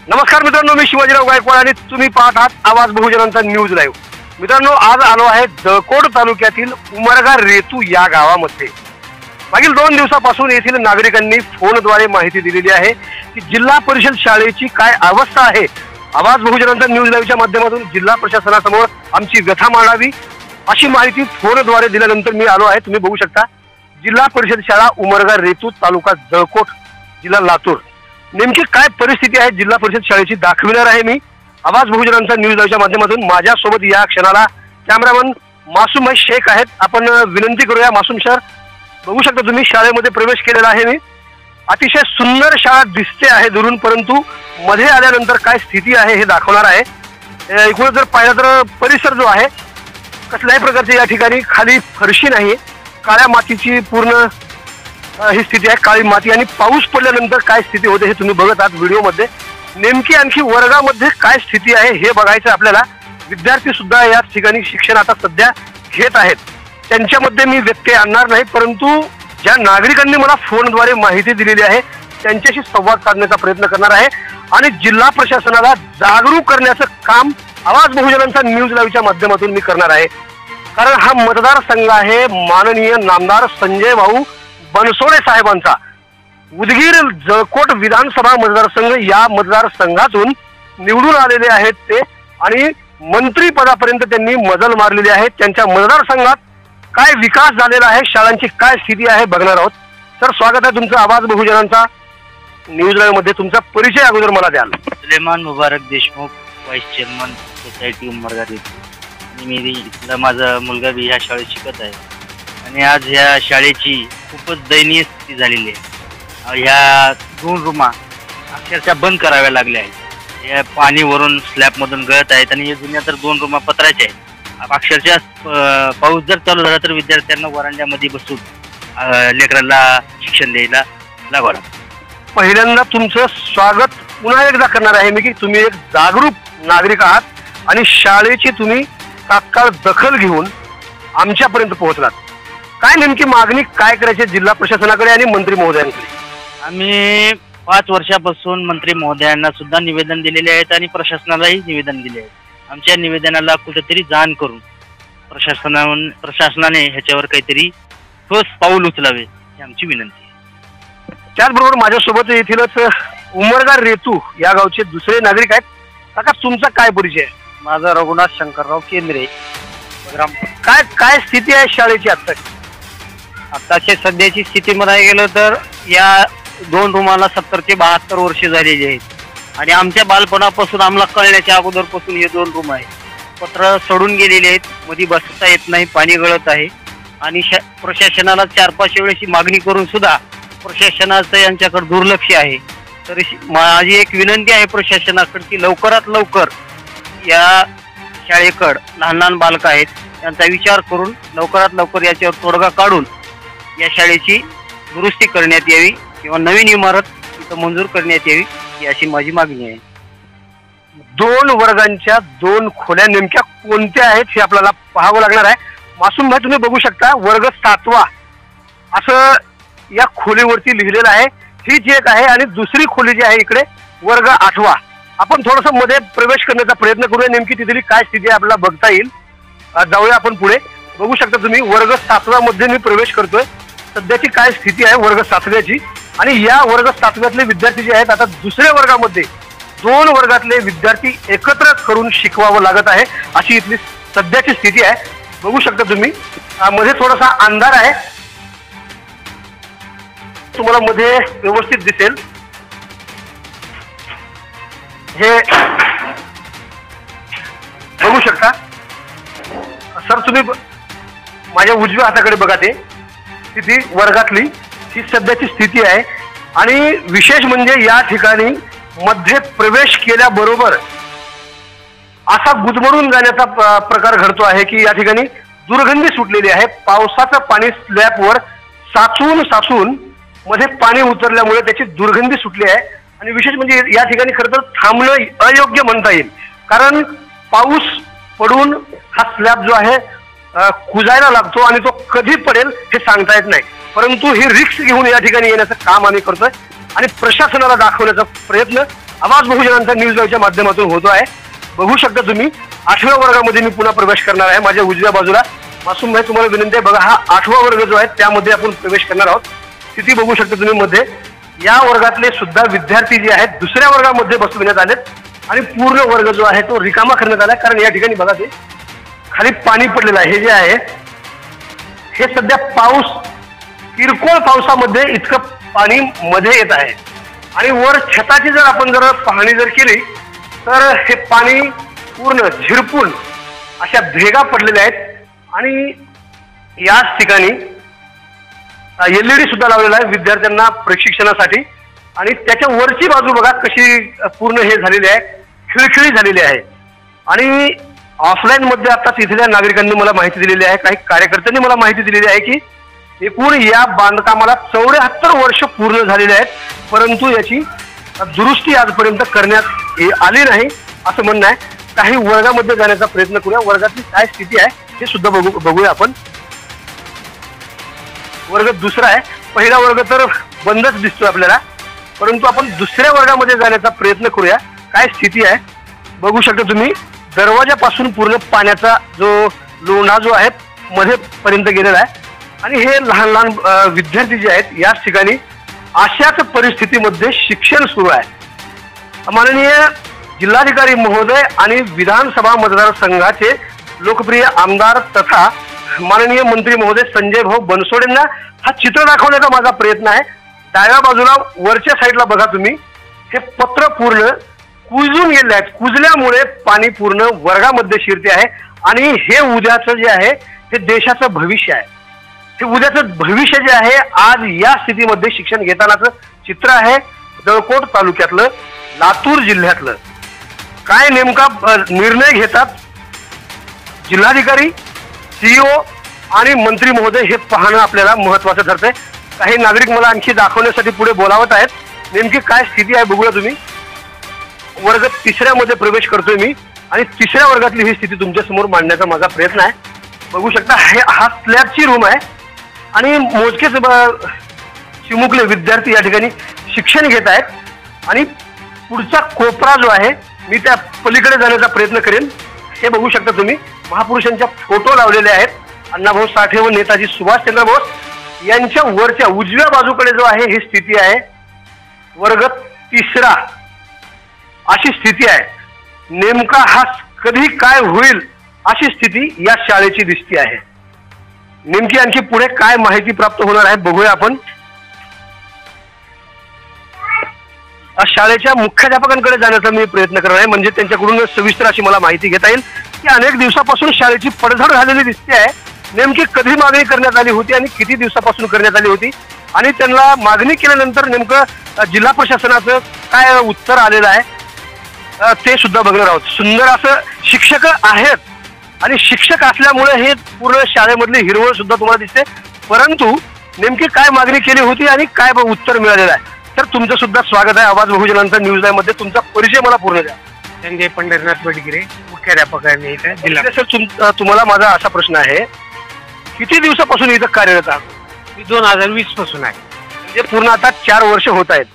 नमस्कार मित्रांनो, मी शिवाजीराव गायकवाड आणि तुम्ही पाहत आहात आवाज बहुजनांचा न्यूज लाईव्ह। मित्रांनो, आज आलो आहे जळकोट तालुक्यातील उमरगा रेतू या गावामध्ये। मागील 2 दिवसापासून येथील नागरिकांनी फोनद्वारे माहिती दिलेली आहे की जिल्हा परिषद शाळेची काय अवस्था आहे। आवाज बहुजनांचा न्यूज लाईव्हच्या माध्यमातून जिल्हा प्रशासनासमोर आमची व्यथा मांडावी अशी माहिती फोनद्वारे दिल्यानंतर मी आलो आहे। तुम्ही बघू शकता, जिल्हा परिषद शाळा उमरगा रेतू, तालुका जळकोट, जिल्हा लातूर। नेमकी काय परिस्थिती आहे जिल्हा परिषद शाळेची दाखविणार आहे मी आवाज बहुजनांचा न्यूज लाईव्हच्या माध्यमातून। माझ्यासोबत या क्षणाला कॅमेरामन मासूम शेख आहेत। आपण विनंती करूया, मासूम सर, बघू शकता तुम्ही शाळेमध्ये प्रवेश केलेला आहे मी। अतिशय सुंदर शाळा दिसते आहे दुरून, परंतु मध्ये आल्यानंतर काय स्थिती आहे हे दाखवणार आहे। एकूण जर पाहिलं तर परिसर जो आहे कसल्याही प्रकारचे या ठिकाणी खाली फरशी नाही, काळ्या मातीची पूर्ण ही स्थिती आहे, काळी माती। आणि पाऊस पडल्यानंतर काय स्थिती होते हे तुम्ही बघत आहात व्हिडिओमध्ये। नेमकी आणखी वर्गामध्ये काय स्थिती आहे हे बघायचं आपल्याला। विद्यार्थी सुद्धा या ठिकाणी शिक्षण आता सध्या घेत आहेत, त्यांच्यामध्ये मी व्यत्यय आणणार नाही, परंतु ज्या नागरिकांनी मला फोनद्वारे माहिती दिलेली आहे त्यांच्याशी संवाद साधण्याचा प्रयत्न करणार आहे आणि जिल्हा प्रशासनाला जागरूक करण्याचं काम आवाज बहुजनांचा न्यूज लाईव्हच्या माध्यमातून मी करणार आहे। कारण हा मतदारसंघ आहे माननीय नामदार संजय भाऊ बनसोडे साहेबांचा। उदगीर जळकोट विधानसभा मतदारसंघ, या मतदारसंघातून निवडून आलेले आहेत ते आणि मंत्री पदापर्यंत त्यांनी मजल मारलेली आहे। त्यांच्या मतदारसंघात काय विकास झालेला आहे, शाळांची काय स्थिती आहे बघणार आहोत। सर, स्वागत आहे तुमचं आवाज बहुजनांचा न्यूज लाईव्ह मध्ये। तुमचा परिचय अगोदर मला द्याल। Suleman Mubarak Deshmukh, vice chairman society Umarga रेतू, आणि मी इथला माझा मुलगा बी ह्या शाळेत शिकत आहे। आणि आज ह्या शाळेची खूपच दयनीय स्थिती झालेली आहे। ह्या 2 रूमा अक्षरशः बंद कराव्या लागल्या आहेत। या पाणी वरून स्लॅबमधून गळत आहेत आणि जुन्या तर 2 रूमा पत्र्याच्या आहेत। अक्षरशः पाऊस जर चालू झाला तर विद्यार्थ्यांना वरांड्यामध्ये बसून लेकरांना शिक्षण द्यायला लागावं लागतं। पहिल्यांदा तुमचं स्वागत पुन्हा एकदा करणार आहे मी की तुम्ही एक जागरूक नागरिक आहात आणि शाळेची तुम्ही तात्काळ दखल घेऊन आमच्यापर्यंत पोहोचलात। काय नेमकी मागणी काय करायची जिल्हा प्रशासनाकडे आणि मंत्री महोदयांकडे? आम्ही 5 वर्षापासून मंत्री महोदयांना सुद्धा निवेदन दिलेले आहेत आणि प्रशासनालाही निवेदन दिले आहे। आमच्या निवेदनाला कुठेतरी जाण करून प्रशासनाने ह्याच्यावर काहीतरी ठोस पाऊल उचलावे ही आमची विनंती आहे। त्याचबरोबर माझ्यासोबत येथीलच उमरगा रेतू या गावचे दुसरे नागरिक आहेत। काका, तुमचा काय परिचय? माझा रघुनाथ शंकरराव केंद्रे। काय स्थिती आहे शाळेची आताच्या सध्याची स्थिती म्हणायला गेलं तर या 2 रूमाला 70 ते 72 वर्ष झालेली आहेत आणि आमच्या बालपणापासून आम्हाला कळण्याच्या अगोदरपासून हे 2 रूम आहेत। पत्र सडून गेलेले आहेत, मध्ये बसता येत नाही, पाणी गळत आहे आणि प्रशासनाला 4-5 वेळेची मागणी करून सुद्धा प्रशासनाचं यांच्याकडे दुर्लक्ष आहे। तर माझी एक विनंती आहे प्रशासनाकडे की लवकरात लवकर या शाळेकडे लहान बालक आहेत यांचा विचार करून लवकरात लवकर याच्यावर तोडगा काढून या शाळेची दुरुस्ती करण्यात यावी किंवा नवीन इमारत इथं मंजूर करण्यात यावी अशी माझी मागणी आहे। 2 वर्गांच्या 2 खोल्या नेमक्या कोणत्या आहेत हे आपल्याला पाहावं लागणार आहे। मासूम भाई, तुम्ही बघू शकता वर्ग 7वा असं या खोलीवरती लिहिलेलं आहे। ही जी एक आहे आणि दुसरी खोली जी आहे इकडे वर्ग 8वा। आपण थोडस मध्ये प्रवेश करण्याचा प्रयत्न करूया, नेमकी तिथली काय स्थिती आहे आपल्याला बघता येईल। जाऊया आपण पुढे। बघू शकता तुम्ही वर्ग 7वा मध्ये मी प्रवेश करतोय। सध्याची काय स्थिती आहे वर्ग 7व्याची, आणि या वर्ग 7व्यातले विद्यार्थी जे आहेत आता दुसऱ्या वर्गामध्ये 2 वर्गातले विद्यार्थी एकत्र करून शिकवावं लागत आहे, अशी इथली सध्याची स्थिती आहे। बघू शकता तुम्ही मध्ये थोडासा अंधार आहे, तुम्हाला मध्ये व्यवस्थित दिसेल। हे बघू शकता सर, तुम्ही माझ्या उजव्या हाताकडे बघा, ते स्थिती वर्गातली ही सध्याची स्थिती आहे। आणि विशेष म्हणजे या ठिकाणी मध्ये प्रवेश केल्याबरोबर असा गुदमरून जाण्याचा प्रकार घडतो आहे की या ठिकाणी दुर्गंधी सुटलेली आहे। पावसाचं पाणी स्लॅबवर साचून मध्ये पाणी उतरल्यामुळे त्याची दुर्गंधी सुटली आहे। आणि विशेष म्हणजे या ठिकाणी खरं तर थांबणं अयोग्य म्हणता येईल, कारण पाऊस पडून हा स्लॅब जो आहे कुजायला लागतो आणि तो कधी पडेल हे सांगता येत नाही। परंतु ही रिस्क घेऊन या ठिकाणी येण्याचं काम आम्ही करतोय आणि प्रशासनाला दाखवण्याचा प्रयत्न आवाज बहुजनांचा न्यूज लाईव्हच्या माध्यमातून होतो आहे. बघू शकता तुम्ही 8व्या वर्गामध्ये मी पुन्हा प्रवेश करणार आहे. माझ्या उजव्या बाजूला मासूम भाई, तुम्हाला विनंती आहे, बघा हा 8वा वर्ग जो आहे त्यामध्ये आपण प्रवेश करणार आहोत. स्थिती बघू शकता तुम्ही मध्ये. या वर्गातले सुद्धा विद्यार्थी जे आहेत दुसऱ्या वर्गामध्ये बसविण्यात आलेत आणि पूर्ण वर्ग जो आहे तो रिकामा करण्यात आला, कारण या ठिकाणी बघा ते खाली पाणी पडलेलं आहे. हे जे आहे हे सध्या पाऊस, किरकोळ पावसामध्ये इतकं पाणी मध्ये येत आहे आणि वर छताची जर आपण पाहणी केली तर हे पाणी पूर्ण झिरपून अशा भेगा पडलेल्या आहेत आणि याच ठिकाणी LED सुद्धा लावलेला आहे विद्यार्थ्यांना प्रशिक्षणासाठी आणि त्याच्या वरची बाजू बघा कशी पूर्ण हे झालेली आहे, खिळखिळी झालेली आहे. आणि ऑफलाईन मध्ये आताच इथल्या नागरिकांनी मला माहिती दिलेली आहे, काही कार्यकर्त्यांनी मला माहिती दिलेली आहे की एकूण या बांधकामाला 74 वर्ष पूर्ण झालेले आहेत, परंतु याची दुरुस्ती आजपर्यंत करण्यात आली नाही असं म्हणणं आहे. काही वर्गामध्ये जाण्याचा प्रयत्न करूया. वर्गातली काय स्थिती आहे हे सुद्धा बघूया आपण. वर्ग दुसरा आहे, पहिला वर्ग तर बंदच दिसतोय आपल्याला, परंतु आपण दुसऱ्या वर्गामध्ये जाण्याचा प्रयत्न करूया. काय स्थिती आहे बघू शकता तुम्ही. दरवाजापासून पूर्ण पाण्याचा जो लोंढा जो आहे मध्ये पर्यंत गेलेला आहे आणि हे लहान लहान विद्यार्थी जे आहेत याच ठिकाणी अशाच परिस्थितीमध्ये शिक्षण सुरू आहे. माननीय जिल्हाधिकारी महोदय आणि विधानसभा मतदारसंघाचे लोकप्रिय आमदार तथा माननीय मंत्री महोदय संजय भाऊ बनसोडेंना हा चित्र दाखवण्याचा माझा प्रयत्न आहे. डाव्या बाजूला वरच्या साईडला बघा तुम्ही, हे पत्र पूर्ण कुजून गेले आहेत. कुजल्यामुळे पाणी पूर्ण वर्गामध्ये शिरते आहे आणि हे उद्याचं जे आहे हे देशाचं भविष्य आहे. हे उद्याचं भविष्य जे आहे आज या स्थितीमध्ये शिक्षण घेतानाचं चित्र आहे. जळकोट तालुक्यातलं, लातूर जिल्ह्यातलं. काय नेमका निर्णय घेतात जिल्हाधिकारी, CEO आणि मंत्री महोदय हे पाहणं आपल्याला महत्वाचं ठरतंय. काही नागरिक मला आणखी दाखवण्यासाठी पुढे बोलावत आहेत. नेमकी काय स्थिती आहे बघूया तुम्ही. वर्ग तिसऱ्यामध्ये प्रवेश करतोय मी आणि तिसऱ्या वर्गातली ही स्थिती तुमच्या समोर मांडण्याचा माझा प्रयत्न आहे. बघू शकता हा स्लॅबची रूम आहे आणि मोजकेच चिमुकले विद्यार्थी या ठिकाणी शिक्षण घेत आहेत आणि पुढचा कोपरा जो आहे मी त्या पलीकडे जाण्याचा प्रयत्न करेन. हे बघू शकता तुम्ही, महापुरुषांच्या फोटो लावलेले आहेत. अण्णाभाऊ साठे व नेताजी सुभाषचंद्र बोस यांच्या वरच्या उजव्या बाजूकडे जो आहे ही स्थिती आहे. वर्ग तिसरा अशी स्थिती आहे. नेमका हा कधी काय होईल अशी स्थिती या शाळेची दिसती आहे. नेमकी आणखी पुढे काय माहिती प्राप्त होणार आहे बघूया आपण. शाळेच्या मुख्याध्यापकांकडे जाण्याचा मी प्रयत्न करणार आहे, म्हणजे त्यांच्याकडून सविस्तर अशी मला माहिती घेता येईल की अनेक दिवसापासून शाळेची पडझड झालेली दिसते आहे. नेमकी कधी मागणी करण्यात आली होती आणि किती दिवसापासून करण्यात आली होती आणि त्यांना मागणी केल्यानंतर नेमकं जिल्हा प्रशासनाचं काय उत्तर आलेलं आहे ते सुद्धा बघणार आहोत. सुंदर असं शिक्षक आहेत आणि शिक्षक असल्यामुळे हे पूर्ण शाळेमधली हिरवळ सुद्धा तुम्हाला दिसते, परंतु नेमकी काय मागणी केली होती आणि काय उत्तर मिळालेलं आहे. तर तुमचं सुद्धा स्वागत आहे आवाज बहुजनांचा न्यूज लाईव्ह मध्ये. तुमचा परिचय मला पूर्ण द्या. संजय पंढरनाथ वडगिरे, मुख्याध्यापक आहे मी इथे जिल्हा. सर तुम्हाला माझा असा प्रश्न आहे, किती दिवसापासून इथं कार्यरत आहात? मी 2020 पासून आहे, म्हणजे पूर्ण आता 4 वर्ष होत आहेत.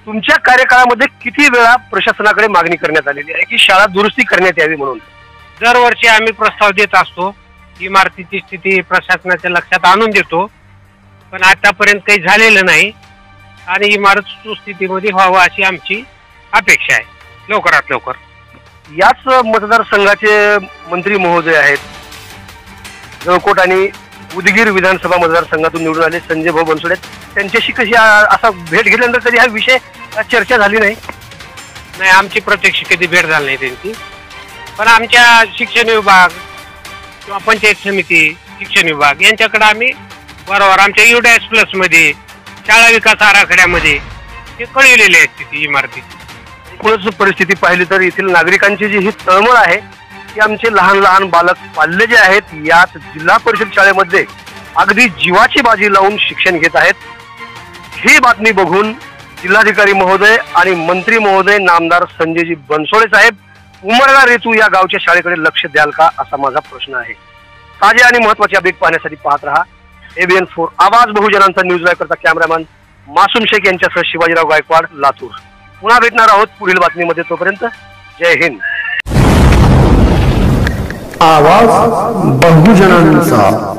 तुमच्या कार्यकाळामध्ये किती वेळा प्रशासनाकडे मागणी करण्यात आलेली आहे की शाळा दुरुस्ती करण्यात यावी म्हणून? दरवर्षी आम्ही प्रस्ताव देत असतो. इमारतीची स्थिती प्रशासनाच्या लक्षात आणून देतो, पण आतापर्यंत काही झालेलं नाही आणि इमारत सुस्थितीमध्ये व्हावं अशी आमची अपेक्षा आहे लवकरात लवकर. याच मतदारसंघाचे मंत्री महोदय आहेत, जळकोट आणि उदगीर विधानसभा मतदारसंघातून निवडून आले संजय भाऊ बनसोडे. त्यांच्याशी कशी असा भेट घेतल्यानंतर कधी हा विषय चर्चा झाली नाही? नाही, आमची प्रत्यक्ष कधी भेट झाली नाही त्यांची, पण आमच्या शिक्षण विभाग किंवा पंचायत समिती शिक्षण विभाग यांच्याकडे आम्ही वारंवार आमच्या UDAS प्लस मध्ये शाळा विकास आराखड्यामध्ये ते कळविलेली आहे स्थिती इमारतीची. एकूणच परिस्थिती पाहिली तर येथील नागरिकांची जी ही तळमळ आहे की आमचे लहान लहान बालक पाल्य जे आहेत यात जिल्हा परिषद शाळेमध्ये अगदी जीवाची बाजी लावून शिक्षण घेत आहेत. ही बातमी बघून जिल्हाधिकारी महोदय आणि मंत्री महोदय नामदार संजयजी बनसोडे साहेब उमरगा रेतू या गावच्या शाळेकडे लक्ष द्याल का असा माझा प्रश्न आहे. ताजे आणि महत्त्वाचे अपडेट पाहण्यासाठी पाहत रहा ABN4 आवाज बहुजनांचा न्यूज लाईव्ह करता कॅमेरामॅन मासूम शेख यांच्यासह शिवाजीराव गायकवाड, लातूर. पुन्हा भेटणार आहोत पुढील बातमीमध्ये. तोपर्यंत जय हिंद. आवाज बहुजनांचा.